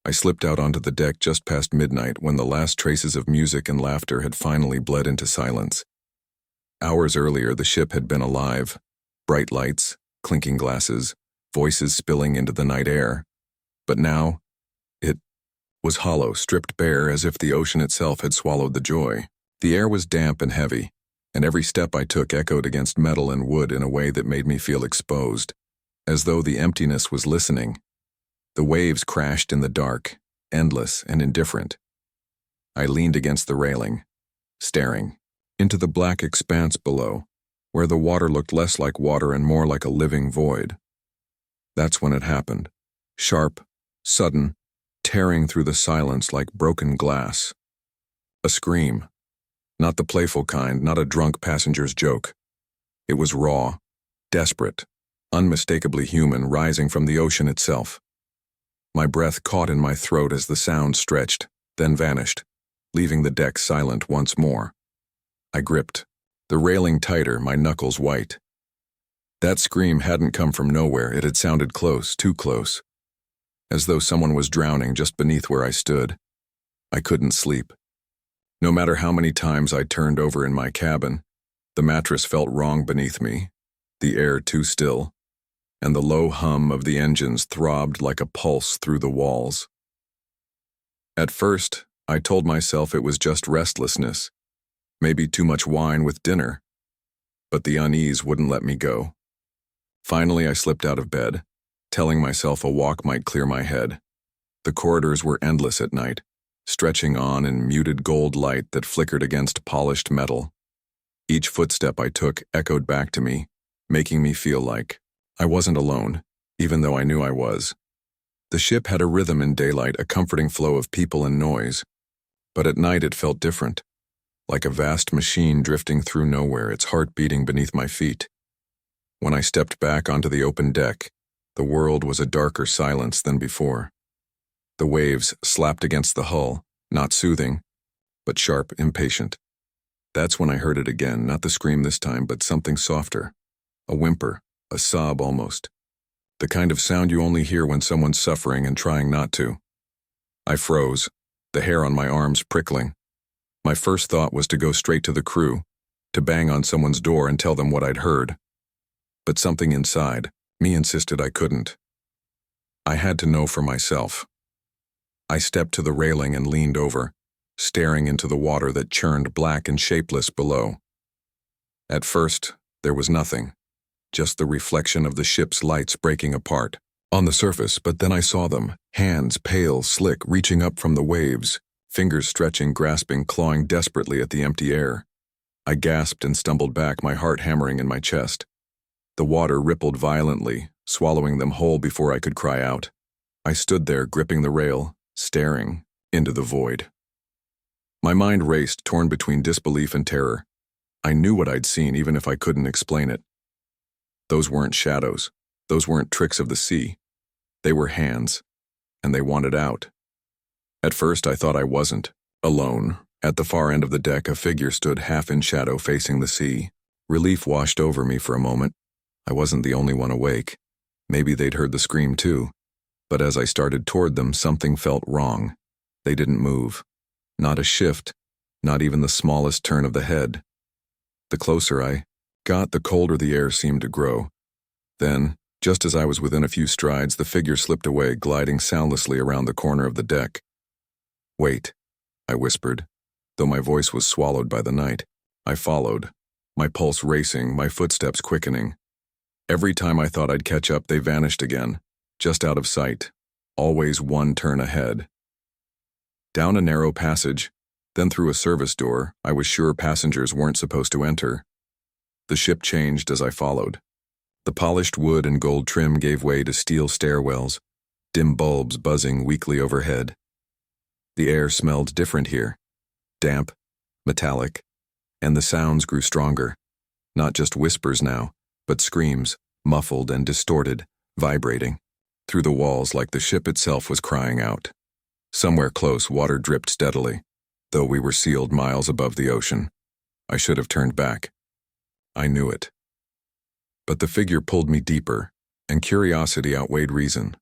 I slipped out onto the deck just past midnight when the last traces of music and laughter had finally bled into silence. Hours earlier, the ship had been alive. Bright lights, clinking glasses, voices spilling into the night air. But now, it was hollow, stripped bare as if the ocean itself had swallowed the joy. The air was damp and heavy, and every step I took echoed against metal and wood in a way that made me feel exposed, as though the emptiness was listening. The waves crashed in the dark, endless and indifferent. I leaned against the railing, staring into the black expanse below, where the water looked less like water and more like a living void. That's when it happened. Sharp, sudden, tearing through the silence like broken glass. A scream. Not the playful kind, not a drunk passenger's joke. It was raw, desperate, unmistakably human, rising from the ocean itself. My breath caught in my throat as the sound stretched, then vanished, leaving the deck silent once more. I gripped, the railing tighter, my knuckles white. That scream hadn't come from nowhere. It had sounded close, too close, as though someone was drowning just beneath where I stood. I couldn't sleep. No matter how many times I turned over in my cabin, the mattress felt wrong beneath me, the air too still, and the low hum of the engines throbbed like a pulse through the walls. At first, I told myself it was just restlessness, maybe too much wine with dinner, but the unease wouldn't let me go. Finally, I slipped out of bed, telling myself a walk might clear my head. The corridors were endless at night, stretching on in muted gold light that flickered against polished metal. Each footstep I took echoed back to me, making me feel like I wasn't alone, even though I knew I was. The ship had a rhythm in daylight, a comforting flow of people and noise, but at night it felt different, like a vast machine drifting through nowhere, its heart beating beneath my feet. When I stepped back onto the open deck, the world was a darker silence than before. The waves slapped against the hull, not soothing, but sharp, impatient. That's when I heard it again, not the scream this time, but something softer. A whimper, a sob almost. The kind of sound you only hear when someone's suffering and trying not to. I froze, the hair on my arms prickling. My first thought was to go straight to the crew, to bang on someone's door and tell them what I'd heard. But something inside me insisted I couldn't. I had to know for myself. I stepped to the railing and leaned over, staring into the water that churned black and shapeless below. At first, there was nothing, just the reflection of the ship's lights breaking apart on the surface, but then I saw them, hands pale, slick, reaching up from the waves, fingers stretching, grasping, clawing desperately at the empty air. I gasped and stumbled back, my heart hammering in my chest. The water rippled violently, swallowing them whole before I could cry out. I stood there, gripping the rail, staring into the void. My mind raced, torn between disbelief and terror. I knew what I'd seen, even if I couldn't explain it. Those weren't shadows. Those weren't tricks of the sea. They were hands, and they wanted out. At first, I thought I wasn't. Alone, at the far end of the deck, a figure stood half in shadow facing the sea. Relief washed over me for a moment. I wasn't the only one awake. Maybe they'd heard the scream too. But as I started toward them, something felt wrong. They didn't move. Not a shift, not even the smallest turn of the head. The closer I got, the colder the air seemed to grow. Then, just as I was within a few strides, the figure slipped away, gliding soundlessly around the corner of the deck. "Wait," I whispered, though my voice was swallowed by the night. I followed, my pulse racing, my footsteps quickening. Every time I thought I'd catch up, they vanished again, just out of sight, always one turn ahead. Down a narrow passage, then through a service door I was sure passengers weren't supposed to enter. The ship changed as I followed. The polished wood and gold trim gave way to steel stairwells, dim bulbs buzzing weakly overhead. The air smelled different here, damp, metallic, and the sounds grew stronger, not just whispers now, but screams, muffled and distorted, vibrating through the walls like the ship itself was crying out. Somewhere close, water dripped steadily, though we were sealed miles above the ocean. I should have turned back. I knew it. But the figure pulled me deeper, and curiosity outweighed reason.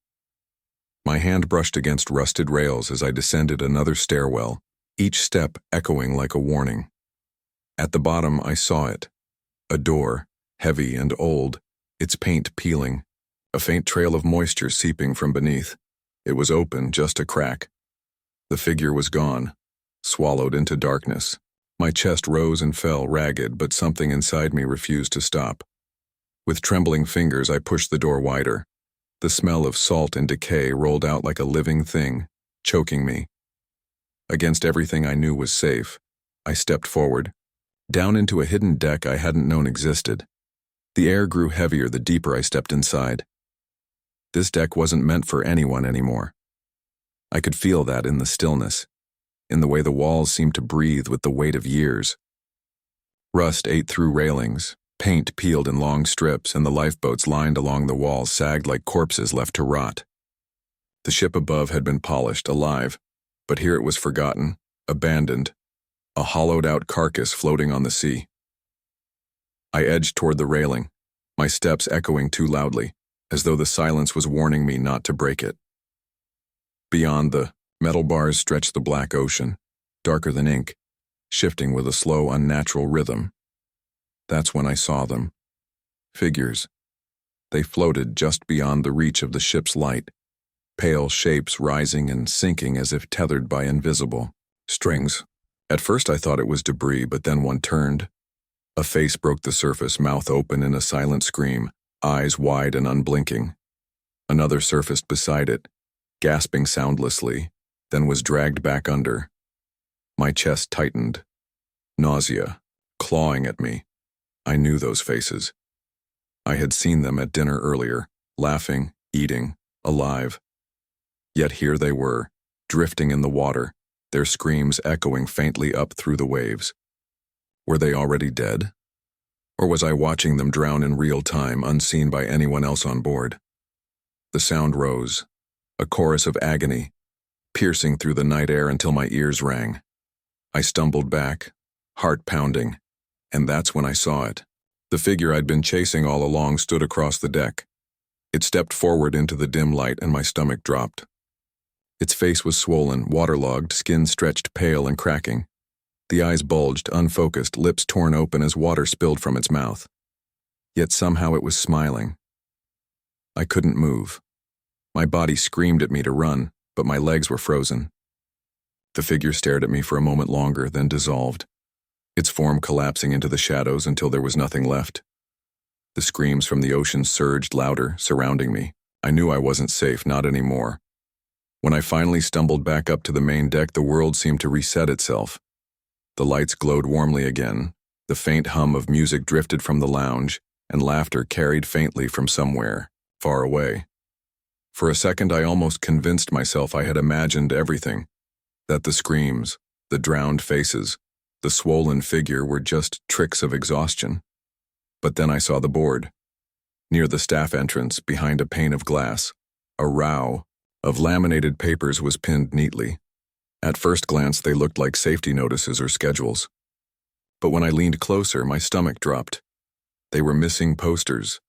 My hand brushed against rusted rails as I descended another stairwell, each step echoing like a warning. At the bottom, I saw it. A door, heavy and old, its paint peeling, a faint trail of moisture seeping from beneath. It was open, just a crack. The figure was gone, swallowed into darkness. My chest rose and fell, ragged, but something inside me refused to stop. With trembling fingers, I pushed the door wider. The smell of salt and decay rolled out like a living thing, choking me. Against everything I knew was safe, I stepped forward, down into a hidden deck I hadn't known existed. The air grew heavier the deeper I stepped inside. This deck wasn't meant for anyone anymore. I could feel that in the stillness, in the way the walls seemed to breathe with the weight of years. Rust ate through railings, paint peeled in long strips, and the lifeboats lined along the walls sagged like corpses left to rot. The ship above had been polished, alive, but here it was forgotten, abandoned, a hollowed-out carcass floating on the sea. I edged toward the railing, my steps echoing too loudly, as though the silence was warning me not to break it. Beyond, the metal bars stretched the black ocean, darker than ink, shifting with a slow, unnatural rhythm. That's when I saw them. Figures. They floated just beyond the reach of the ship's light, pale shapes rising and sinking as if tethered by invisible strings. At first I thought it was debris, but then one turned. A face broke the surface, mouth open in a silent scream, eyes wide and unblinking. Another surfaced beside it, gasping soundlessly, then was dragged back under. My chest tightened. Nausea, clawing at me. I knew those faces. I had seen them at dinner earlier, laughing, eating, alive. Yet here they were, drifting in the water, their screams echoing faintly up through the waves. Were they already dead? Or was I watching them drown in real time, unseen by anyone else on board? The sound rose, a chorus of agony, piercing through the night air until my ears rang. I stumbled back, heart pounding, and that's when I saw it. The figure I'd been chasing all along stood across the deck. It stepped forward into the dim light and my stomach dropped. Its face was swollen, waterlogged, skin stretched pale and cracking. The eyes bulged, unfocused, lips torn open as water spilled from its mouth. Yet somehow it was smiling. I couldn't move. My body screamed at me to run, but my legs were frozen. The figure stared at me for a moment longer, then dissolved, its form collapsing into the shadows until there was nothing left. The screams from the ocean surged louder, surrounding me. I knew I wasn't safe, not anymore. When I finally stumbled back up to the main deck, the world seemed to reset itself. The lights glowed warmly again, the faint hum of music drifted from the lounge, and laughter carried faintly from somewhere, far away. For a second I almost convinced myself I had imagined everything, that the screams, the drowned faces, the swollen figure were just tricks of exhaustion. But then I saw the board. Near the staff entrance, behind a pane of glass, a row of laminated papers was pinned neatly. At first glance, they looked like safety notices or schedules. But when I leaned closer, my stomach dropped. They were missing posters.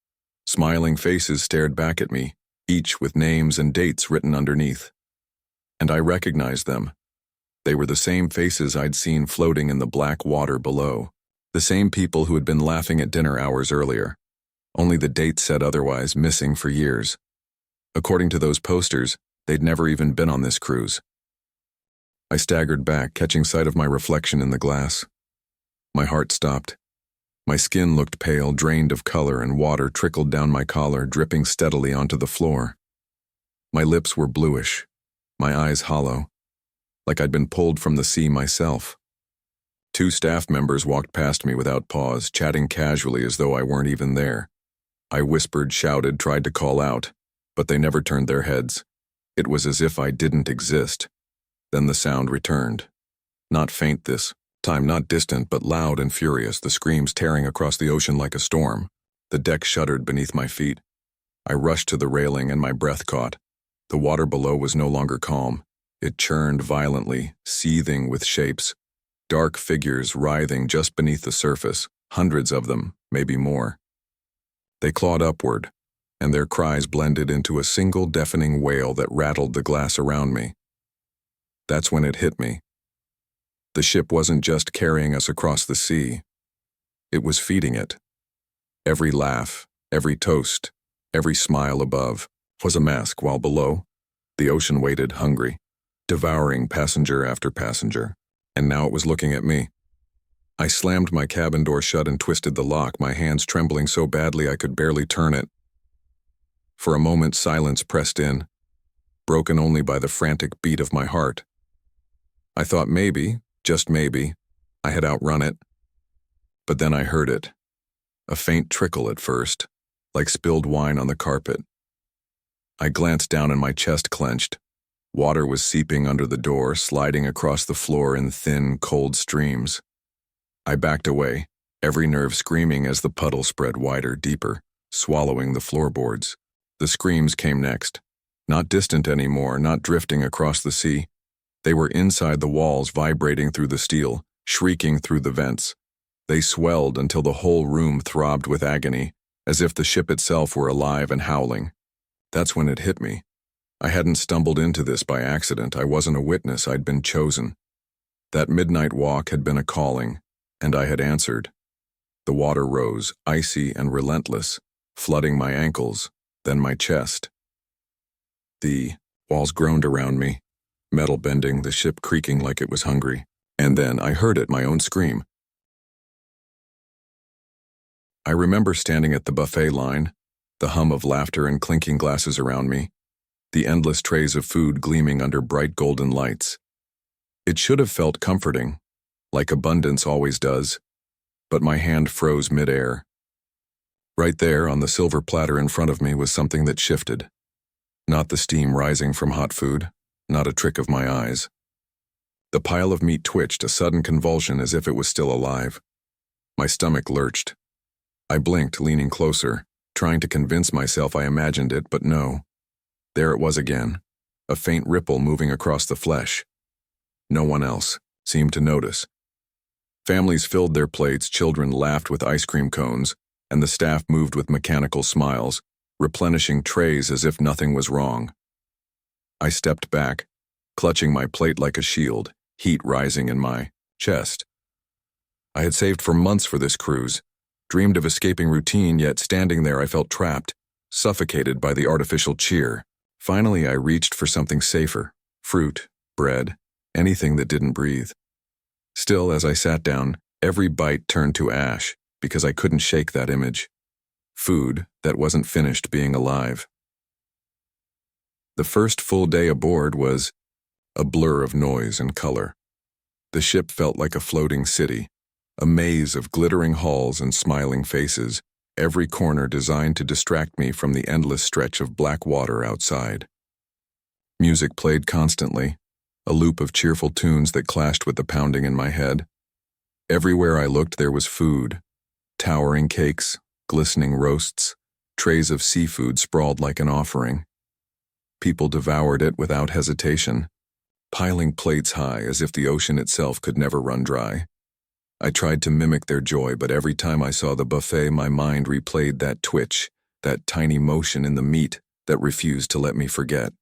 Smiling faces stared back at me, each with names and dates written underneath. And I recognized them. They were the same faces I'd seen floating in the black water below. The same people who had been laughing at dinner hours earlier. Only the dates said otherwise, missing for years. According to those posters, they'd never even been on this cruise. I staggered back, catching sight of my reflection in the glass. My heart stopped. My skin looked pale, drained of color, and water trickled down my collar, dripping steadily onto the floor. My lips were bluish, my eyes hollow, like I'd been pulled from the sea myself. 2 staff members walked past me without pause, chatting casually as though I weren't even there. I whispered, shouted, tried to call out, but they never turned their heads. It was as if I didn't exist. Then the sound returned. Not faint this time, not distant, but loud and furious, the screams tearing across the ocean like a storm. The deck shuddered beneath my feet. I rushed to the railing and my breath caught. The water below was no longer calm. It churned violently, seething with shapes. Dark figures writhing just beneath the surface, hundreds of them, maybe more. They clawed upward, and their cries blended into a single deafening wail that rattled the glass around me. That's when it hit me. The ship wasn't just carrying us across the sea. It was feeding it. Every laugh, every toast, every smile above was a mask, while below, the ocean waited hungry, devouring passenger after passenger, and now it was looking at me. I slammed my cabin door shut and twisted the lock, my hands trembling so badly I could barely turn it. For a moment, silence pressed in, broken only by the frantic beat of my heart. I thought maybe, just maybe, I had outrun it. But then I heard it. A faint trickle at first, like spilled wine on the carpet. I glanced down and my chest clenched. Water was seeping under the door, sliding across the floor in thin, cold streams. I backed away, every nerve screaming as the puddle spread wider, deeper, swallowing the floorboards. The screams came next. Not distant anymore, not drifting across the sea. They were inside the walls, vibrating through the steel, shrieking through the vents. They swelled until the whole room throbbed with agony, as if the ship itself were alive and howling. That's when it hit me. I hadn't stumbled into this by accident. I wasn't a witness. I'd been chosen. That midnight walk had been a calling, and I had answered. The water rose, icy and relentless, flooding my ankles, then my chest. The walls groaned around me, metal bending, the ship creaking like it was hungry. And then I heard it, my own scream. I remember standing at the buffet line, the hum of laughter and clinking glasses around me, the endless trays of food gleaming under bright golden lights. It should have felt comforting, like abundance always does, but my hand froze midair. Right there on the silver platter in front of me was something that shifted. Not the steam rising from hot food, not a trick of my eyes. The pile of meat twitched, a sudden convulsion as if it was still alive. My stomach lurched. I blinked, leaning closer, trying to convince myself I imagined it, but no. There it was again, a faint ripple moving across the flesh. No one else seemed to notice. Families filled their plates, children laughed with ice cream cones, and the staff moved with mechanical smiles, replenishing trays as if nothing was wrong. I stepped back, clutching my plate like a shield, heat rising in my chest. I had saved for months for this cruise, dreamed of escaping routine, yet standing there I felt trapped, suffocated by the artificial cheer. Finally, I reached for something safer, fruit, bread, anything that didn't breathe. Still, as I sat down, every bite turned to ash because I couldn't shake that image. Food that wasn't finished being alive. The first full day aboard was a blur of noise and color. The ship felt like a floating city, a maze of glittering halls and smiling faces, every corner designed to distract me from the endless stretch of black water outside. Music played constantly, a loop of cheerful tunes that clashed with the pounding in my head. Everywhere I looked there was food, towering cakes, glistening roasts, trays of seafood sprawled like an offering. People devoured it without hesitation, piling plates high as if the ocean itself could never run dry. I tried to mimic their joy, but every time I saw the buffet, my mind replayed that twitch, that tiny motion in the meat that refused to let me forget.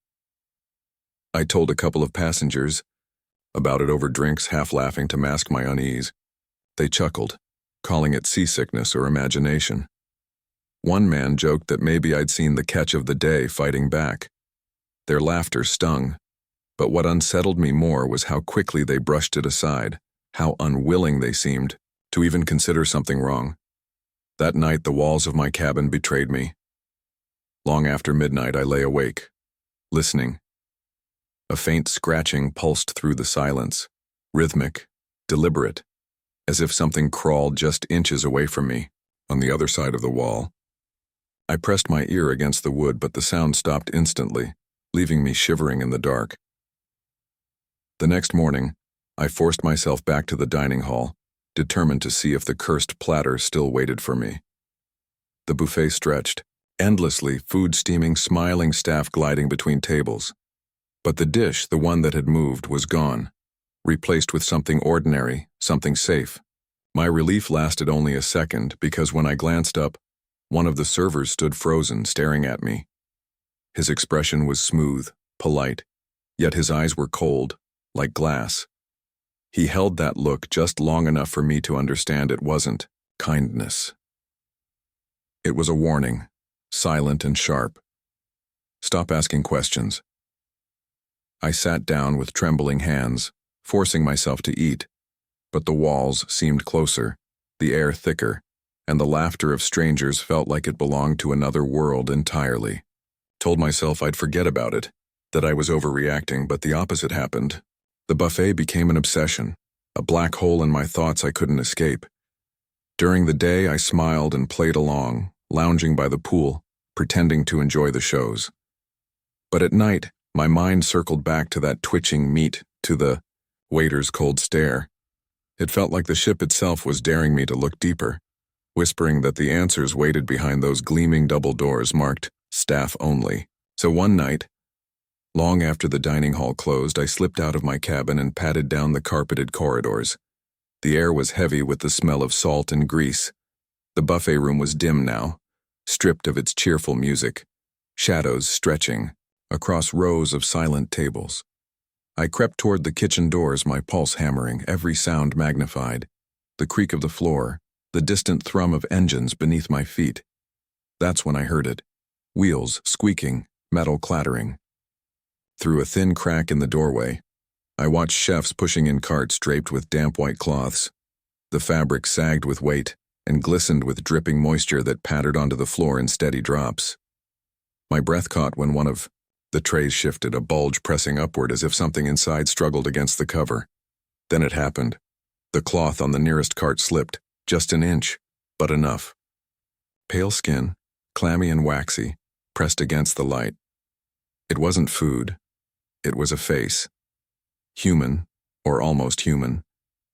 I told a couple of passengers about it over drinks, half laughing to mask my unease. They chuckled, calling it seasickness or imagination. One man joked that maybe I'd seen the catch of the day fighting back. Their laughter stung, but what unsettled me more was how quickly they brushed it aside, how unwilling they seemed to even consider something wrong. That night, the walls of my cabin betrayed me. Long after midnight, I lay awake, listening. A faint scratching pulsed through the silence, rhythmic, deliberate, as if something crawled just inches away from me, on the other side of the wall. I pressed my ear against the wood, but the sound stopped instantly, leaving me shivering in the dark. The next morning, I forced myself back to the dining hall, determined to see if the cursed platter still waited for me. The buffet stretched, endlessly, food steaming, smiling staff gliding between tables. But the dish, the one that had moved, was gone, replaced with something ordinary, something safe. My relief lasted only a second, because when I glanced up, One of the servers stood frozen, staring at me. His expression was smooth, polite, yet his eyes were cold, like glass. He held that look just long enough for me to understand it wasn't kindness. It was a warning, silent and sharp. Stop asking questions. I sat down with trembling hands, forcing myself to eat, but the walls seemed closer, the air thicker, and the laughter of strangers felt like it belonged to another world entirely. Told myself I'd forget about it, that I was overreacting, but the opposite happened. The buffet became an obsession, a black hole in my thoughts I couldn't escape. During the day, I smiled and played along, lounging by the pool, pretending to enjoy the shows. But at night, my mind circled back to that twitching meat, to the waiter's cold stare. It felt like the ship itself was daring me to look deeper, whispering that the answers waited behind those gleaming double doors marked staff only. So one night, long after the dining hall closed, I slipped out of my cabin and padded down the carpeted corridors. The air was heavy with the smell of salt and grease. The buffet room was dim now, stripped of its cheerful music, shadows stretching across rows of silent tables. I crept toward the kitchen doors, my pulse hammering, every sound magnified. The creak of the floor, the distant thrum of engines beneath my feet. That's when I heard it. Wheels squeaking, metal clattering. Through a thin crack in the doorway, I watched chefs pushing in carts draped with damp white cloths. The fabric sagged with weight and glistened with dripping moisture that pattered onto the floor in steady drops. My breath caught when one of the trays shifted, a bulge pressing upward as if something inside struggled against the cover. Then it happened. The cloth on the nearest cart slipped, just an inch, but enough. Pale skin, clammy and waxy, pressed against the light. It wasn't food. It was a face. Human, or almost human,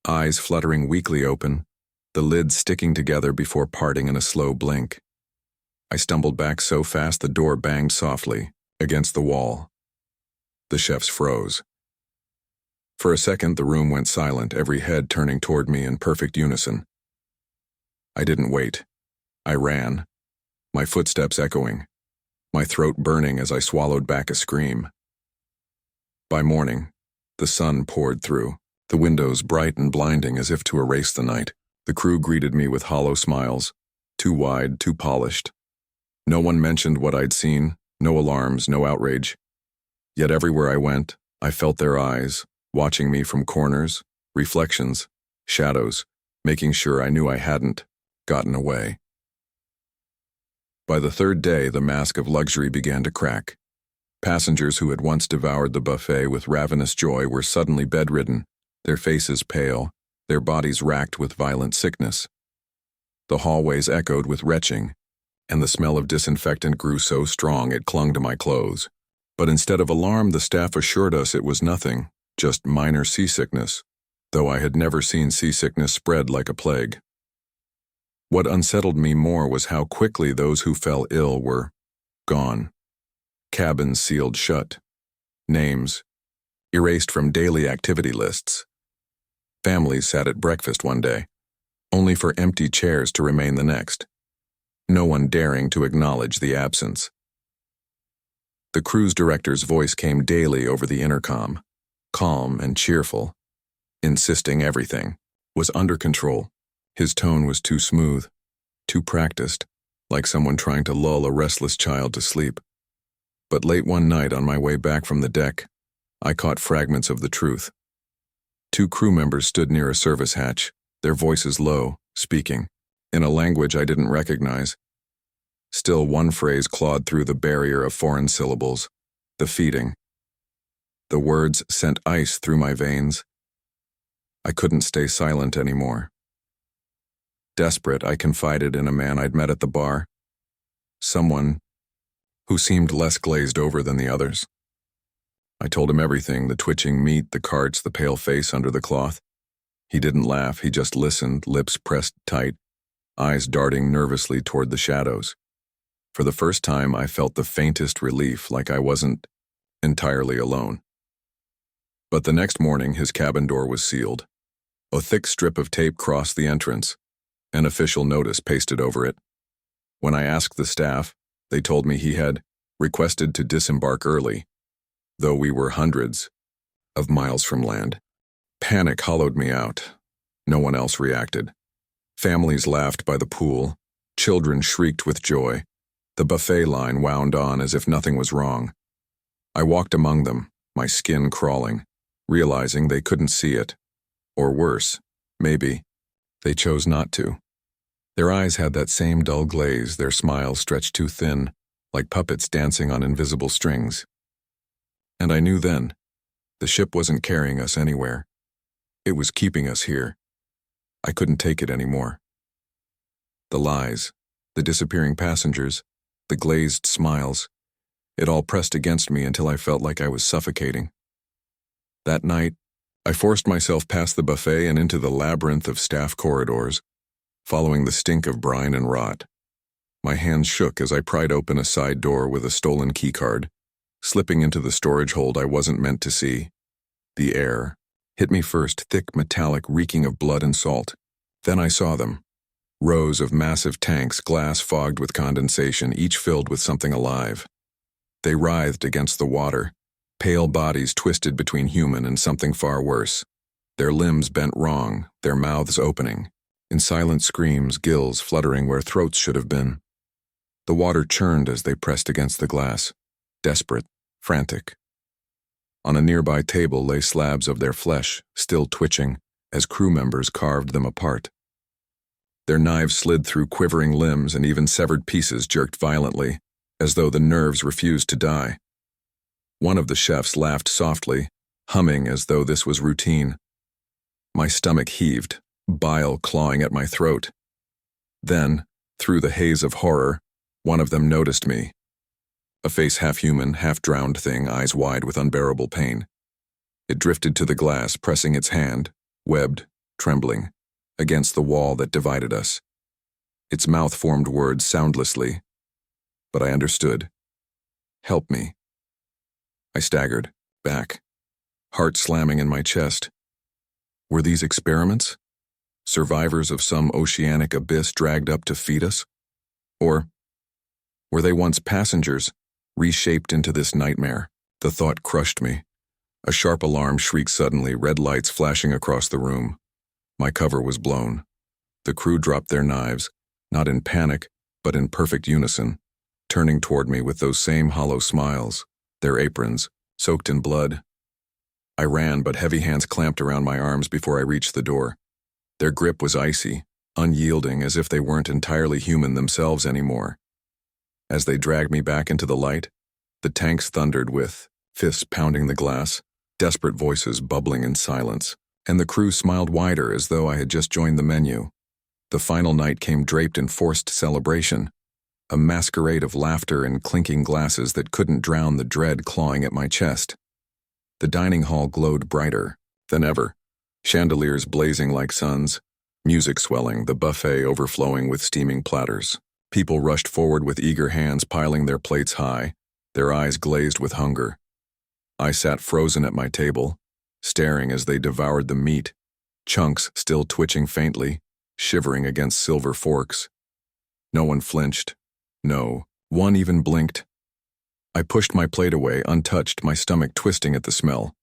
eyes fluttering weakly open, the lids sticking together before parting in a slow blink. I stumbled back so fast the door banged softly against the wall. The chefs froze. For a second, the room went silent, every head turning toward me in perfect unison. I didn't wait. I ran, my footsteps echoing, my throat burning as I swallowed back a scream. By morning, the sun poured through, the windows bright and blinding as if to erase the night. The crew greeted me with hollow smiles, too wide, too polished. No one mentioned what I'd seen, no alarms, no outrage. Yet everywhere I went, I felt their eyes, watching me from corners, reflections, shadows, making sure I knew I hadn't gotten away. By the third day, the mask of luxury began to crack. Passengers who had once devoured the buffet with ravenous joy were suddenly bedridden, their faces pale, their bodies racked with violent sickness. The hallways echoed with retching, and the smell of disinfectant grew so strong it clung to my clothes. But instead of alarm, the staff assured us it was nothing, just minor seasickness, though I had never seen seasickness spread like a plague. What unsettled me more was how quickly those who fell ill were gone. Cabins sealed shut. Names erased from daily activity lists. Families sat at breakfast one day, only for empty chairs to remain the next, no one daring to acknowledge the absence. The cruise director's voice came daily over the intercom, calm and cheerful, insisting everything was under control. His tone was too smooth, too practiced, like someone trying to lull a restless child to sleep. But late one night on my way back from the deck, I caught fragments of the truth. Two crew members stood near a service hatch, their voices low, speaking in a language I didn't recognize. Still, one phrase clawed through the barrier of foreign syllables, the feeding. The words sent ice through my veins. I couldn't stay silent anymore. Desperate, I confided in a man I'd met at the bar, someone who seemed less glazed over than the others. I told him everything, the twitching meat, the carts, the pale face under the cloth. He didn't laugh, he just listened, lips pressed tight, eyes darting nervously toward the shadows. For the first time, I felt the faintest relief, like I wasn't entirely alone. But the next morning, his cabin door was sealed. A thick strip of tape crossed the entrance, an official notice pasted over it. When I asked the staff, they told me he had requested to disembark early, though we were hundreds of miles from land. Panic hollowed me out. No one else reacted. Families laughed by the pool. Children shrieked with joy. The buffet line wound on as if nothing was wrong. I walked among them, my skin crawling, realizing they couldn't see it. Or worse, maybe, they chose not to. Their eyes had that same dull glaze, their smiles stretched too thin, like puppets dancing on invisible strings. And I knew then, the ship wasn't carrying us anywhere. It was keeping us here. I couldn't take it anymore. The lies, the disappearing passengers, the glazed smiles, it all pressed against me until I felt like I was suffocating. That night, I forced myself past the buffet and into the labyrinth of staff corridors, following the stink of brine and rot. My hands shook as I pried open a side door with a stolen keycard, slipping into the storage hold I wasn't meant to see. The air hit me first, thick, metallic, reeking of blood and salt. Then I saw them. Rows of massive tanks, glass fogged with condensation, each filled with something alive. They writhed against the water, pale bodies twisted between human and something far worse. Their limbs bent wrong, their mouths opening. In silent screams, gills fluttering where throats should have been. The water churned as they pressed against the glass, desperate, frantic. On a nearby table lay slabs of their flesh, still twitching, as crew members carved them apart. Their knives slid through quivering limbs and even severed pieces jerked violently, as though the nerves refused to die. One of the chefs laughed softly, humming as though this was routine. My stomach heaved, bile clawing at my throat. Then, through the haze of horror, one of them noticed me. A face half-human, half-drowned thing, eyes wide with unbearable pain. It drifted to the glass, pressing its hand, webbed, trembling, against the wall that divided us. Its mouth formed words soundlessly, but I understood. Help me. I staggered, back, heart slamming in my chest. Were these experiments? Survivors of some oceanic abyss dragged up to feed us? Or were they once passengers, reshaped into this nightmare? The thought crushed me. A sharp alarm shrieked suddenly, red lights flashing across the room. My cover was blown. The crew dropped their knives, not in panic, but in perfect unison, turning toward me with those same hollow smiles, their aprons, soaked in blood. I ran, but heavy hands clamped around my arms before I reached the door. Their grip was icy, unyielding, as if they weren't entirely human themselves anymore. As they dragged me back into the light, the tanks thundered with fists pounding the glass, desperate voices bubbling in silence, and the crew smiled wider as though I had just joined the menu. The final night came draped in forced celebration, a masquerade of laughter and clinking glasses that couldn't drown the dread clawing at my chest. The dining hall glowed brighter than ever, chandeliers blazing like suns, music swelling, the buffet overflowing with steaming platters. People rushed forward with eager hands piling their plates high, their eyes glazed with hunger. I sat frozen at my table, staring as they devoured the meat, chunks still twitching faintly, shivering against silver forks. No one flinched. No one even blinked. I pushed my plate away, untouched, my stomach twisting at the smell.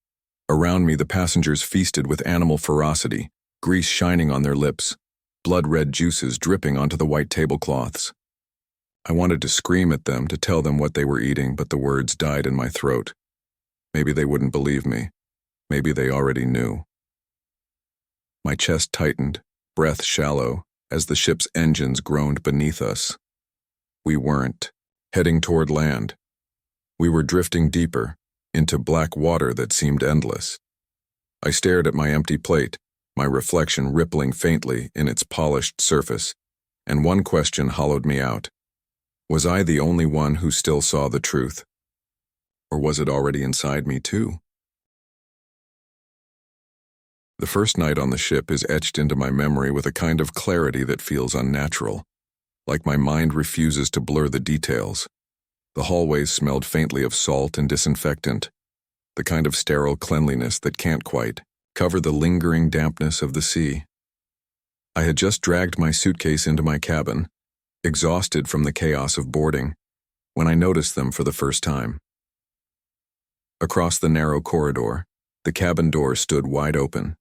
Around me, the passengers feasted with animal ferocity, grease shining on their lips, blood-red juices dripping onto the white tablecloths. I wanted to scream at them, to tell them what they were eating, but the words died in my throat. Maybe they wouldn't believe me. Maybe they already knew. My chest tightened, breath shallow, as the ship's engines groaned beneath us. We weren't heading toward land. We were drifting deeper, into black water that seemed endless. I stared at my empty plate, my reflection rippling faintly in its polished surface, and one question hollowed me out. Was I the only one who still saw the truth? Or was it already inside me too? The first night on the ship is etched into my memory with a kind of clarity that feels unnatural, like my mind refuses to blur the details. The hallways smelled faintly of salt and disinfectant, the kind of sterile cleanliness that can't quite cover the lingering dampness of the sea. I had just dragged my suitcase into my cabin, exhausted from the chaos of boarding, when I noticed them for the first time. Across the narrow corridor, the cabin door stood wide open,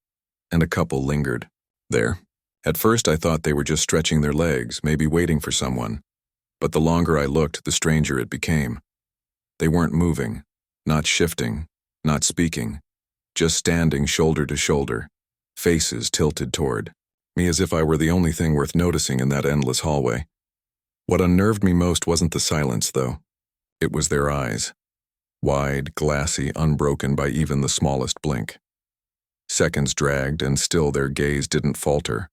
and a couple lingered there. At first I thought they were just stretching their legs, maybe waiting for someone, but the longer I looked, the stranger it became. They weren't moving, not shifting, not speaking, just standing shoulder to shoulder, faces tilted toward me as if I were the only thing worth noticing in that endless hallway. What unnerved me most wasn't the silence, though. It was their eyes. Wide, glassy, unbroken by even the smallest blink. Seconds dragged, and still their gaze didn't falter.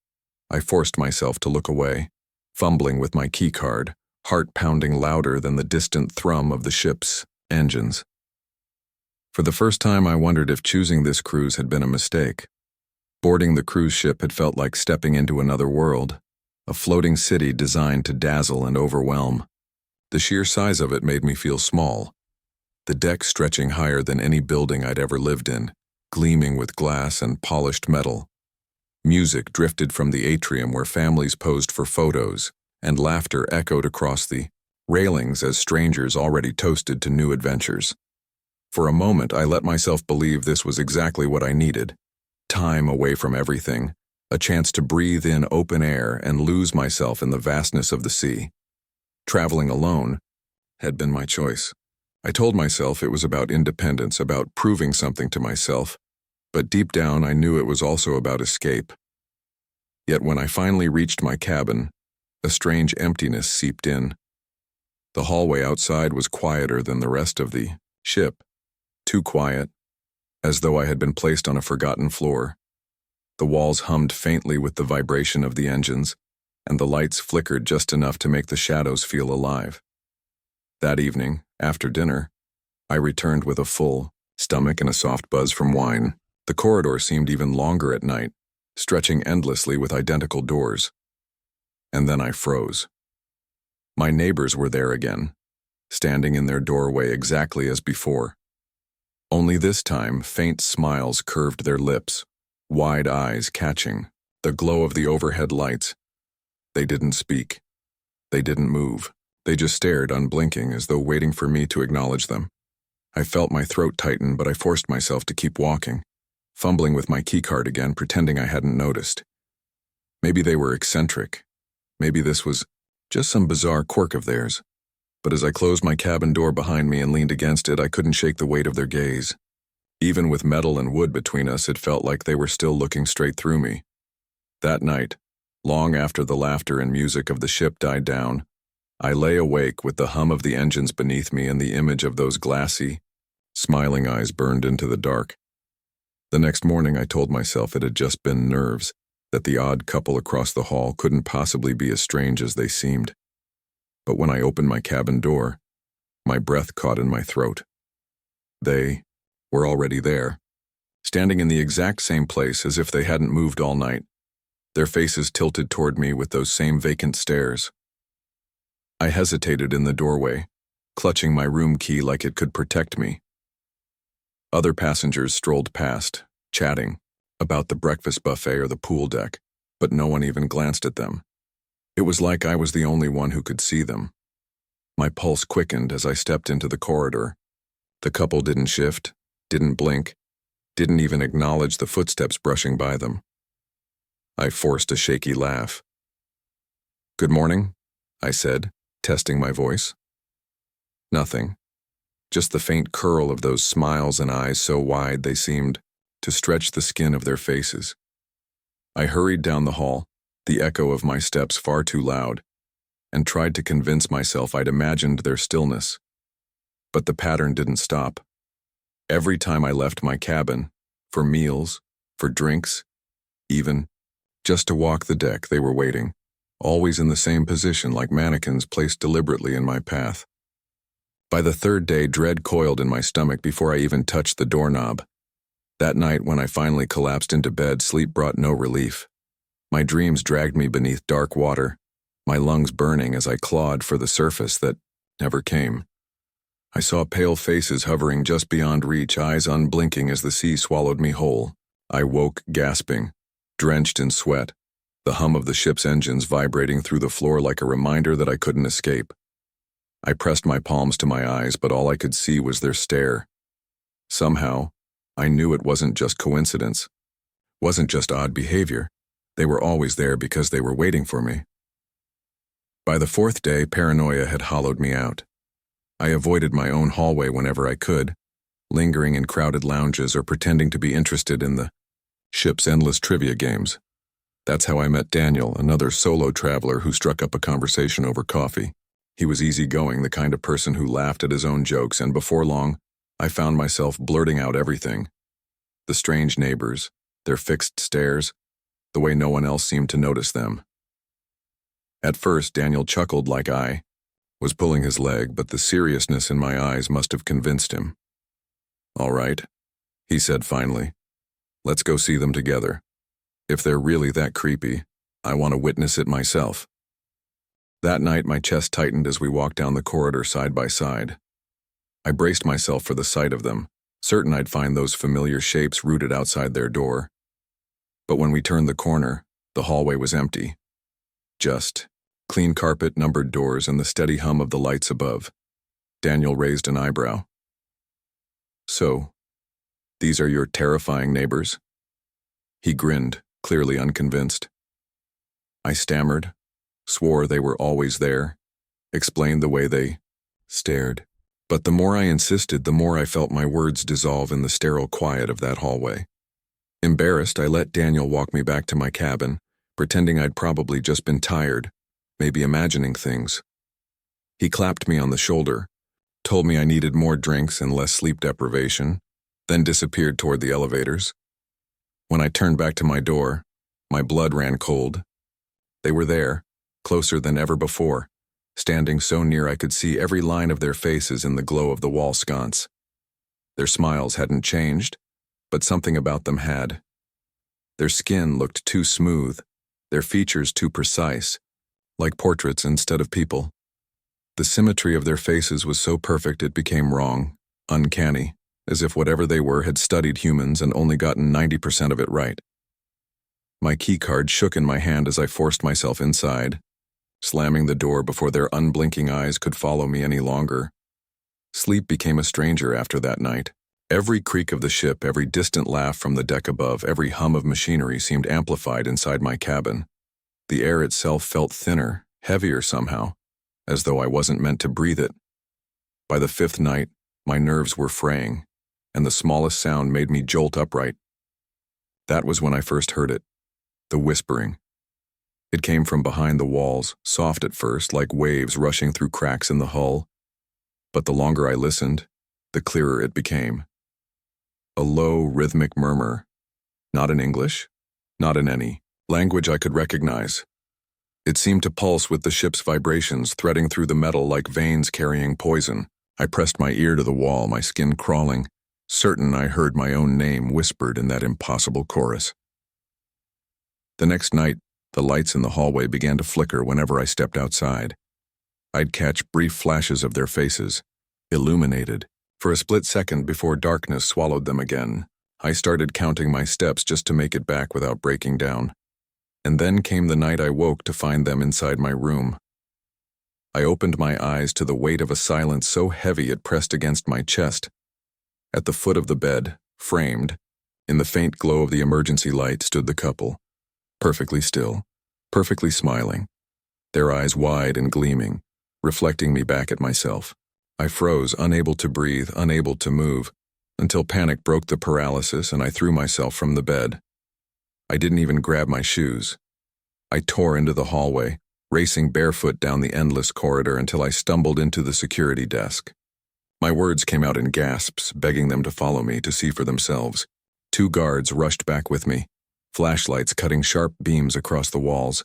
I forced myself to look away, fumbling with my keycard, heart pounding louder than the distant thrum of the ship's engines. For the first time, I wondered if choosing this cruise had been a mistake. Boarding the cruise ship had felt like stepping into another world, a floating city designed to dazzle and overwhelm. The sheer size of it made me feel small, the deck stretching higher than any building I'd ever lived in, gleaming with glass and polished metal. Music drifted from the atrium where families posed for photos, and laughter echoed across the railings as strangers already toasted to new adventures. For a moment, I let myself believe this was exactly what I needed. Time away from everything, a chance to breathe in open air and lose myself in the vastness of the sea. Traveling alone had been my choice. I told myself it was about independence, about proving something to myself, but deep down I knew it was also about escape. Yet when I finally reached my cabin, a strange emptiness seeped in. The hallway outside was quieter than the rest of the ship, too quiet, as though I had been placed on a forgotten floor. The walls hummed faintly with the vibration of the engines, and the lights flickered just enough to make the shadows feel alive. That evening, after dinner, I returned with a full stomach and a soft buzz from wine. The corridor seemed even longer at night, stretching endlessly with identical doors. And then I froze. My neighbors were there again, standing in their doorway exactly as before. Only this time, faint smiles curved their lips, wide eyes catching the glow of the overhead lights. They didn't speak. They didn't move. They just stared, unblinking, as though waiting for me to acknowledge them. I felt my throat tighten, but I forced myself to keep walking, fumbling with my keycard again, pretending I hadn't noticed. Maybe they were eccentric. Maybe this was just some bizarre quirk of theirs. But as I closed my cabin door behind me and leaned against it, I couldn't shake the weight of their gaze. Even with metal and wood between us, it felt like they were still looking straight through me. That night, long after the laughter and music of the ship died down, I lay awake with the hum of the engines beneath me and the image of those glassy, smiling eyes burned into the dark. The next morning I told myself it had just been nerves, that the odd couple across the hall couldn't possibly be as strange as they seemed. But when I opened my cabin door, my breath caught in my throat. They were already there, standing in the exact same place as if they hadn't moved all night, their faces tilted toward me with those same vacant stares. I hesitated in the doorway, clutching my room key like it could protect me. Other passengers strolled past, chatting about the breakfast buffet or the pool deck, but no one even glanced at them. It was like I was the only one who could see them. My pulse quickened as I stepped into the corridor. The couple didn't shift, didn't blink, didn't even acknowledge the footsteps brushing by them. I forced a shaky laugh. "Good morning," I said, testing my voice. Nothing. Just the faint curl of those smiles and eyes so wide they seemed to stretch the skin of their faces. I hurried down the hall, the echo of my steps far too loud, and tried to convince myself I'd imagined their stillness. But the pattern didn't stop. Every time I left my cabin, for meals, for drinks, even just to walk the deck, they were waiting, always in the same position like mannequins placed deliberately in my path. By the third day, dread coiled in my stomach before I even touched the doorknob. That night, when I finally collapsed into bed, sleep brought no relief. My dreams dragged me beneath dark water, my lungs burning as I clawed for the surface that never came. I saw pale faces hovering just beyond reach, eyes unblinking as the sea swallowed me whole. I woke gasping, drenched in sweat, the hum of the ship's engines vibrating through the floor like a reminder that I couldn't escape. I pressed my palms to my eyes, but all I could see was their stare. Somehow, I knew it wasn't just coincidence, wasn't just odd behavior. They were always there because they were waiting for me. By the fourth day, paranoia had hollowed me out. I avoided my own hallway whenever I could, lingering in crowded lounges or pretending to be interested in the ship's endless trivia games. That's how I met Daniel, another solo traveler who struck up a conversation over coffee. He was easygoing, the kind of person who laughed at his own jokes, and before long, I found myself blurting out everything. The strange neighbors, their fixed stares, the way no one else seemed to notice them. At first, Daniel chuckled like I was pulling his leg, but the seriousness in my eyes must have convinced him. "All right," he said finally. "Let's go see them together. If they're really that creepy, I want to witness it myself." That night, my chest tightened as we walked down the corridor side by side. I braced myself for the sight of them, certain I'd find those familiar shapes rooted outside their door. But when we turned the corner, the hallway was empty. Just clean carpet, numbered doors, and the steady hum of the lights above. Daniel raised an eyebrow. "So, these are your terrifying neighbors?" He grinned, clearly unconvinced. I stammered, swore they were always there, explained the way they stared. But the more I insisted, the more I felt my words dissolve in the sterile quiet of that hallway. Embarrassed, I let Daniel walk me back to my cabin, pretending I'd probably just been tired, maybe imagining things. He clapped me on the shoulder, told me I needed more drinks and less sleep deprivation, then disappeared toward the elevators. When I turned back to my door, my blood ran cold. They were there, closer than ever before, standing so near I could see every line of their faces in the glow of the wall sconce. Their smiles hadn't changed, but something about them had. Their skin looked too smooth, their features too precise, like portraits instead of people. The symmetry of their faces was so perfect it became wrong, uncanny, as if whatever they were had studied humans and only gotten 90% of it right. My keycard shook in my hand as I forced myself inside, slamming the door before their unblinking eyes could follow me any longer. Sleep became a stranger after that night. Every creak of the ship, every distant laugh from the deck above, every hum of machinery seemed amplified inside my cabin. The air itself felt thinner, heavier somehow, as though I wasn't meant to breathe it. By the fifth night, my nerves were fraying, and the smallest sound made me jolt upright. That was when I first heard it, the whispering. It came from behind the walls, soft at first, like waves rushing through cracks in the hull. But the longer I listened, the clearer it became. A low, rhythmic murmur, not in English, not in any language I could recognize. It seemed to pulse with the ship's vibrations, threading through the metal like veins carrying poison. I pressed my ear to the wall, my skin crawling, certain I heard my own name whispered in that impossible chorus. The next night, the lights in the hallway began to flicker whenever I stepped outside. I'd catch brief flashes of their faces, illuminated, for a split second before darkness swallowed them again. I started counting my steps just to make it back without breaking down. And then came the night I woke to find them inside my room. I opened my eyes to the weight of a silence so heavy it pressed against my chest. At the foot of the bed, framed, in the faint glow of the emergency light, stood the couple, perfectly still, perfectly smiling, their eyes wide and gleaming, reflecting me back at myself. I froze, unable to breathe, unable to move, until panic broke the paralysis and I threw myself from the bed. I didn't even grab my shoes. I tore into the hallway, racing barefoot down the endless corridor until I stumbled into the security desk. My words came out in gasps, begging them to follow me to see for themselves. 2 guards rushed back with me, flashlights cutting sharp beams across the walls.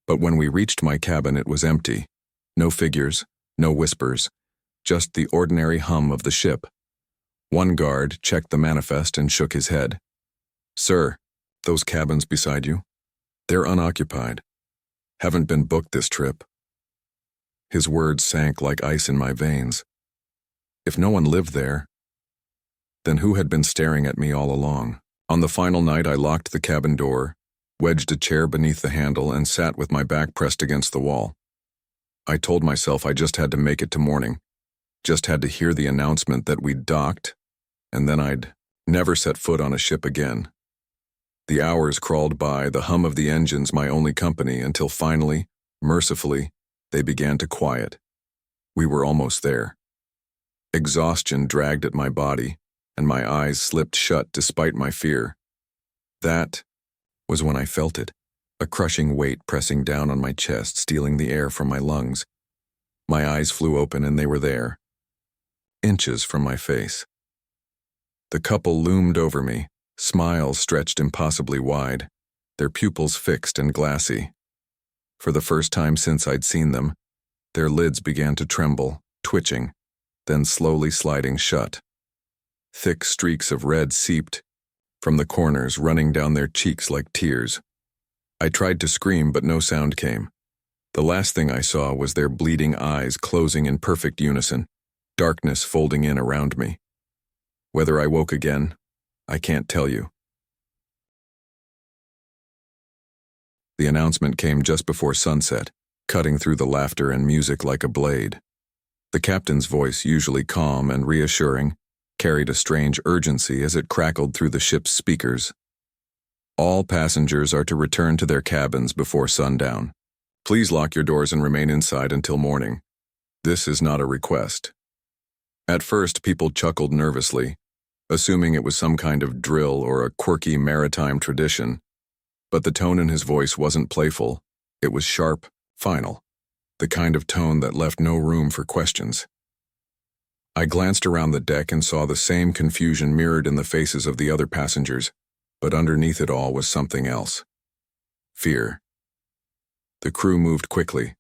But when we reached my cabin, it was empty. No figures, no whispers, just the ordinary hum of the ship. One guard checked the manifest and shook his head. "Sir, those cabins beside you, they're unoccupied. Haven't been booked this trip." His words sank like ice in my veins. If no one lived there, then who had been staring at me all along? On the final night, I locked the cabin door, wedged a chair beneath the handle, and sat with my back pressed against the wall. I told myself I just had to make it to morning, just had to hear the announcement that we'd docked, and then I'd never set foot on a ship again. The hours crawled by, the hum of the engines my only company, until finally, mercifully, they began to quiet. We were almost there. Exhaustion dragged at my body, and my eyes slipped shut despite my fear. That was when I felt it, a crushing weight pressing down on my chest, stealing the air from my lungs. My eyes flew open, and they were there, inches from my face. The couple loomed over me, smiles stretched impossibly wide, their pupils fixed and glassy. For the first time since I'd seen them, their lids began to tremble, twitching, then slowly sliding shut. Thick streaks of red seeped from the corners, running down their cheeks like tears. I tried to scream, but no sound came. The last thing I saw was their bleeding eyes closing in perfect unison, darkness folding in around me. Whether I woke again, I can't tell you. The announcement came just before sunset, cutting through the laughter and music like a blade. The captain's voice, usually calm and reassuring, carried a strange urgency as it crackled through the ship's speakers. All passengers are to return to their cabins before sundown. Please lock your doors and remain inside until morning. This is not a request. At first, people chuckled nervously, assuming it was some kind of drill or a quirky maritime tradition. But the tone in his voice wasn't playful. It was sharp, final, the kind of tone that left no room for questions. I glanced around the deck and saw the same confusion mirrored in the faces of the other passengers, but underneath it all was something else. Fear. The crew moved quickly,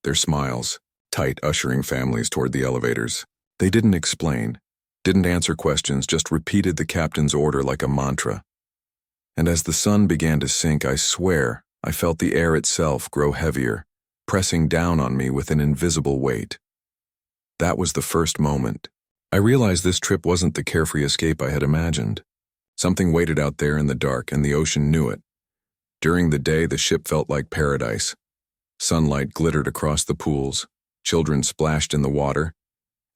their smiles tight, ushering families toward the elevators. They didn't explain, didn't answer questions, just repeated the captain's order like a mantra. And as the sun began to sink, I swear I felt the air itself grow heavier, pressing down on me with an invisible weight. That was the first moment I realized this trip wasn't the carefree escape I had imagined. Something waited out there in the dark, and the ocean knew it. During the day, the ship felt like paradise. Sunlight glittered across the pools, children splashed in the water,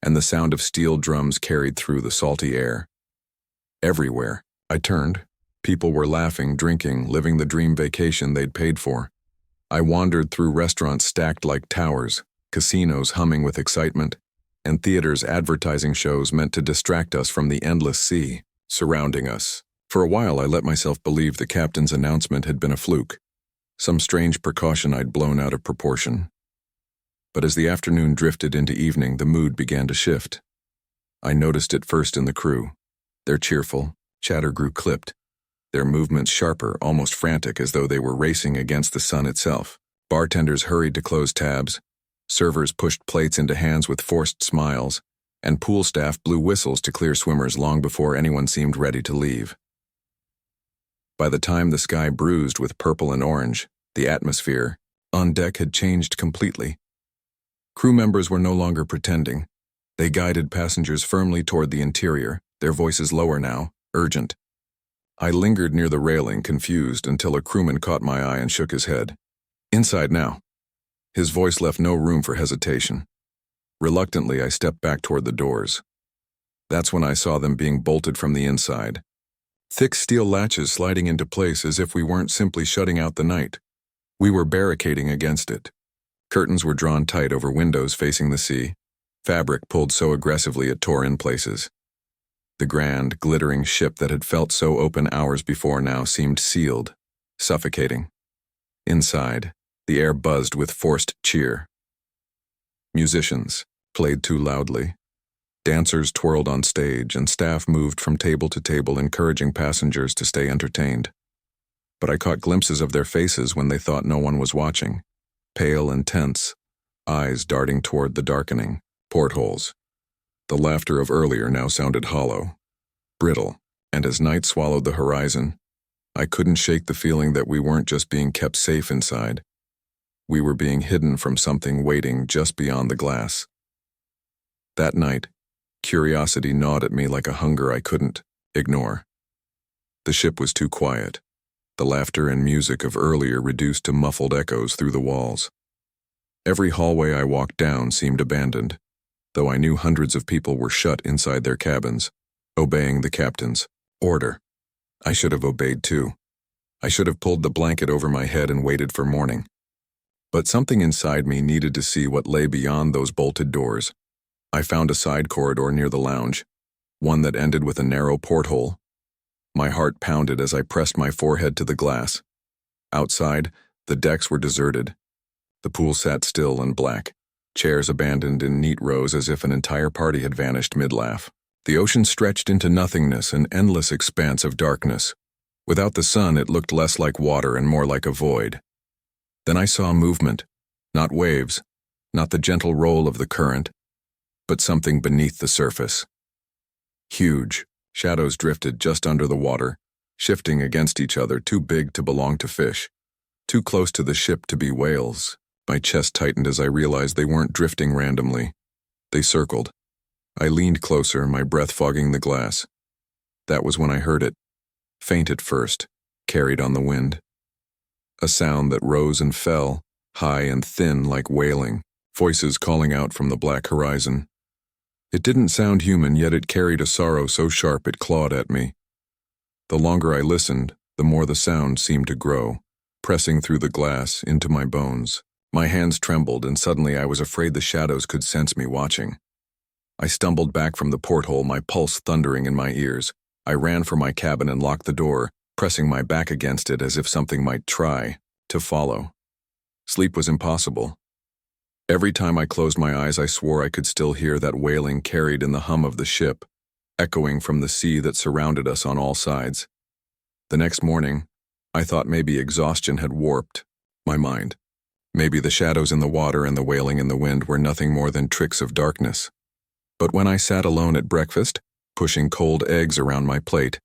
and the sound of steel drums carried through the salty air. Everywhere I turned, people were laughing, drinking, living the dream vacation they'd paid for. I wandered through restaurants stacked like towers, casinos humming with excitement, and theaters advertising shows meant to distract us from the endless sea surrounding us. For a while, I let myself believe the captain's announcement had been a fluke, some strange precaution I'd blown out of proportion. But as the afternoon drifted into evening, the mood began to shift. I noticed it first in the crew. Their cheerful chatter grew clipped, their movements sharper, almost frantic, as though they were racing against the sun itself. Bartenders hurried to close tabs, servers pushed plates into hands with forced smiles, and pool staff blew whistles to clear swimmers long before anyone seemed ready to leave. By the time the sky bruised with purple and orange, the atmosphere on deck had changed completely. Crew members were no longer pretending. They guided passengers firmly toward the interior, their voices lower now, urgent. I lingered near the railing, confused, until a crewman caught my eye and shook his head. Inside now. His voice left no room for hesitation. Reluctantly, I stepped back toward the doors. That's when I saw them being bolted from the inside. Thick steel latches sliding into place as if we weren't simply shutting out the night. We were barricading against it. Curtains were drawn tight over windows facing the sea. Fabric pulled so aggressively it tore in places. The grand, glittering ship that had felt so open hours before now seemed sealed, suffocating. Inside, the air buzzed with forced cheer. Musicians played too loudly. Dancers twirled on stage, and staff moved from table to table, encouraging passengers to stay entertained. But I caught glimpses of their faces when they thought no one was watching. Pale and tense, eyes darting toward the darkening portholes. The laughter of earlier now sounded hollow, brittle, and as night swallowed the horizon, I couldn't shake the feeling that we weren't just being kept safe inside. We were being hidden from something waiting just beyond the glass. That night, curiosity gnawed at me like a hunger I couldn't ignore. The ship was too quiet, the laughter and music of earlier reduced to muffled echoes through the walls. Every hallway I walked down seemed abandoned, though I knew hundreds of people were shut inside their cabins, obeying the captain's order. I should have obeyed too. I should have pulled the blanket over my head and waited for morning. But something inside me needed to see what lay beyond those bolted doors. I found a side corridor near the lounge, one that ended with a narrow porthole. My heart pounded as I pressed my forehead to the glass. Outside, the decks were deserted. The pool sat still and black, chairs abandoned in neat rows as if an entire party had vanished mid-laugh. The ocean stretched into nothingness, an endless expanse of darkness. Without the sun, it looked less like water and more like a void. Then I saw movement, not waves, not the gentle roll of the current, but something beneath the surface. Huge, shadows drifted just under the water, shifting against each other, too big to belong to fish, too close to the ship to be whales. My chest tightened as I realized they weren't drifting randomly. They circled. I leaned closer, my breath fogging the glass. That was when I heard it, faint at first, carried on the wind. A sound that rose and fell, high and thin like wailing, voices calling out from the black horizon. It didn't sound human, yet it carried a sorrow so sharp it clawed at me. The longer I listened, the more the sound seemed to grow, pressing through the glass into my bones. My hands trembled, and suddenly I was afraid the shadows could sense me watching. I stumbled back from the porthole, my pulse thundering in my ears. I ran for my cabin and locked the door, pressing my back against it as if something might try to follow. Sleep was impossible. Every time I closed my eyes, I swore I could still hear that wailing carried in the hum of the ship, echoing from the sea that surrounded us on all sides. The next morning, I thought maybe exhaustion had warped my mind. Maybe the shadows in the water and the wailing in the wind were nothing more than tricks of darkness. But when I sat alone at breakfast, pushing cold eggs around my plate,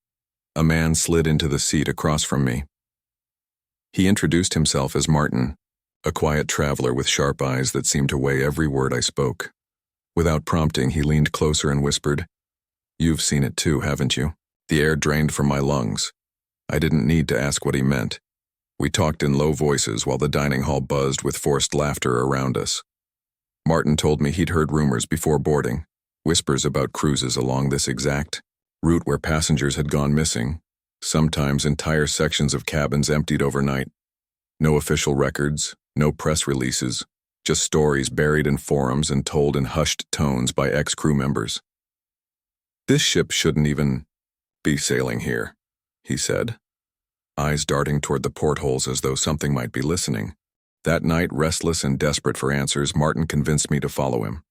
a man slid into the seat across from me. He introduced himself as Martin, a quiet traveler with sharp eyes that seemed to weigh every word I spoke. Without prompting, he leaned closer and whispered, "You've seen it too, haven't you?" The air drained from my lungs. I didn't need to ask what he meant. We talked in low voices while the dining hall buzzed with forced laughter around us. Martin told me he'd heard rumors before boarding, whispers about cruises along this exact route where passengers had gone missing, sometimes entire sections of cabins emptied overnight. No official records, no press releases, just stories buried in forums and told in hushed tones by ex-crew members. "This ship shouldn't even be sailing here," he said, eyes darting toward the portholes as though something might be listening. That night, restless and desperate for answers, Martin convinced me to follow him.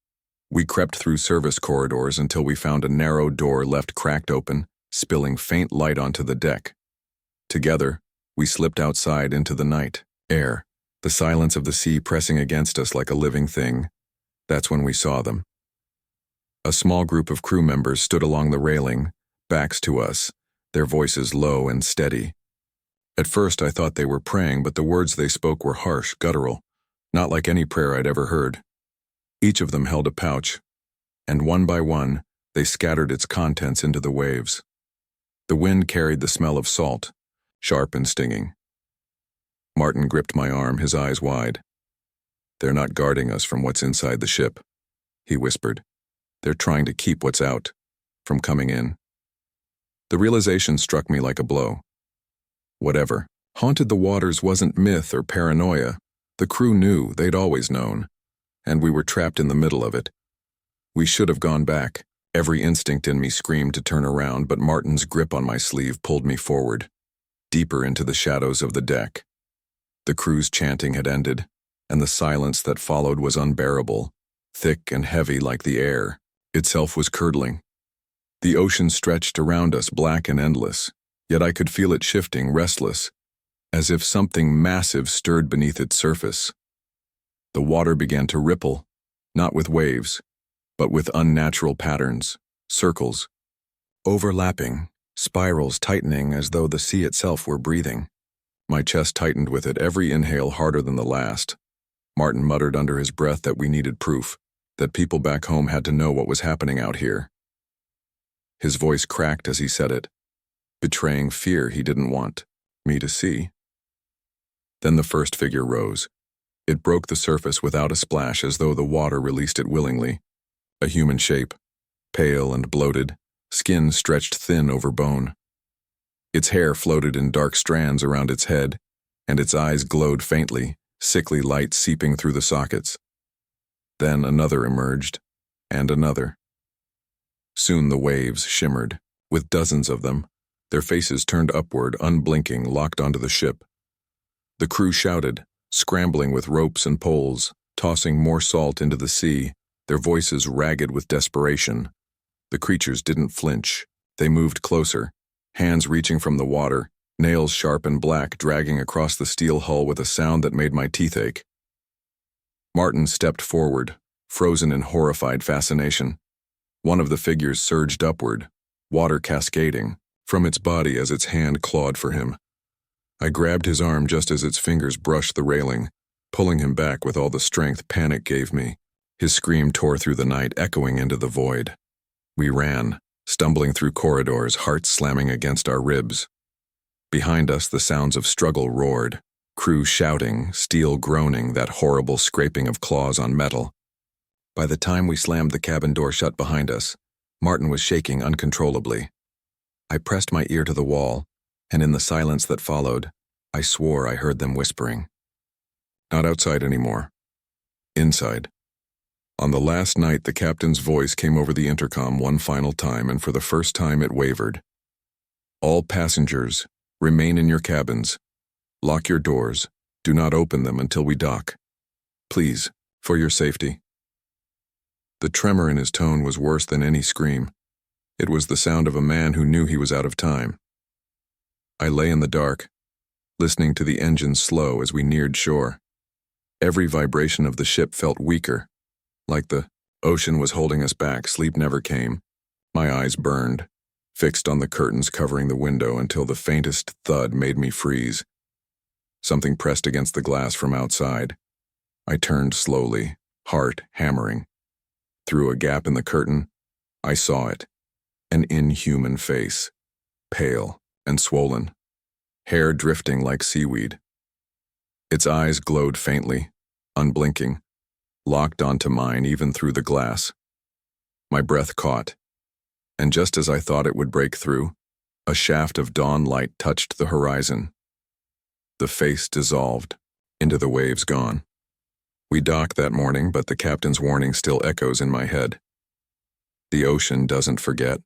We crept through service corridors until we found a narrow door left cracked open, spilling faint light onto the deck. Together, we slipped outside into the night air, the silence of the sea pressing against us like a living thing. That's when we saw them. A small group of crew members stood along the railing, backs to us, their voices low and steady. At first I thought they were praying, but the words they spoke were harsh, guttural, not like any prayer I'd ever heard. Each of them held a pouch, and one by one, they scattered its contents into the waves. The wind carried the smell of salt, sharp and stinging. Martin gripped my arm, his eyes wide. "They're not guarding us from what's inside the ship," he whispered. "They're trying to keep what's out from coming in." The realization struck me like a blow. Whatever haunted the waters wasn't myth or paranoia. The crew knew, they'd always known, and we were trapped in the middle of it. We should have gone back. Every instinct in me screamed to turn around, but Martin's grip on my sleeve pulled me forward, deeper into the shadows of the deck. The crew's chanting had ended, and the silence that followed was unbearable, thick and heavy like the air itself was curdling. The ocean stretched around us, black and endless, yet I could feel it shifting, restless, as if something massive stirred beneath its surface. The water began to ripple, not with waves, but with unnatural patterns, circles, overlapping, spirals tightening as though the sea itself were breathing. My chest tightened with it, every inhale harder than the last. Martin muttered under his breath that we needed proof, that people back home had to know what was happening out here. His voice cracked as he said it, betraying fear he didn't want. me to see. Then the first figure rose. It broke the surface without a splash, as though the water released it willingly. A human shape, pale and bloated, skin stretched thin over bone. Its hair floated in dark strands around its head, and its eyes glowed faintly, sickly light seeping through the sockets. Then another emerged, and another. Soon the waves shimmered, with dozens of them, their faces turned upward, unblinking, locked onto the ship. The crew shouted, scrambling with ropes and poles, tossing more salt into the sea, their voices ragged with desperation. The creatures didn't flinch. They moved closer, hands reaching from the water, nails sharp and black dragging across the steel hull with a sound that made my teeth ache. Martin stepped forward, frozen in horrified fascination. One of the figures surged upward, water cascading from its body as its hand clawed for him. I grabbed his arm just as its fingers brushed the railing, pulling him back with all the strength panic gave me. His scream tore through the night, echoing into the void. We ran, stumbling through corridors, hearts slamming against our ribs. Behind us, the sounds of struggle roared, crew shouting, steel groaning, that horrible scraping of claws on metal. By the time we slammed the cabin door shut behind us, Martin was shaking uncontrollably. I pressed my ear to the wall, and in the silence that followed, I swore I heard them whispering. Not outside anymore. Inside. On the last night, the captain's voice came over the intercom one final time, and for the first time it wavered. All passengers, remain in your cabins. Lock your doors. Do not open them until we dock. Please, for your safety. The tremor in his tone was worse than any scream. It was the sound of a man who knew he was out of time. I lay in the dark, listening to the engines slow as we neared shore. Every vibration of the ship felt weaker. Like the ocean was holding us back, sleep never came. My eyes burned, fixed on the curtains covering the window until the faintest thud made me freeze. Something pressed against the glass from outside. I turned slowly, heart hammering. Through a gap in the curtain, I saw it. An inhuman face, pale and swollen, hair drifting like seaweed. Its eyes glowed faintly, unblinking, locked onto mine even through the glass. My breath caught, and just as I thought it would break through, a shaft of dawn light touched the horizon. The face dissolved, into the waves gone. We docked that morning, but the captain's warning still echoes in my head. The ocean doesn't forget.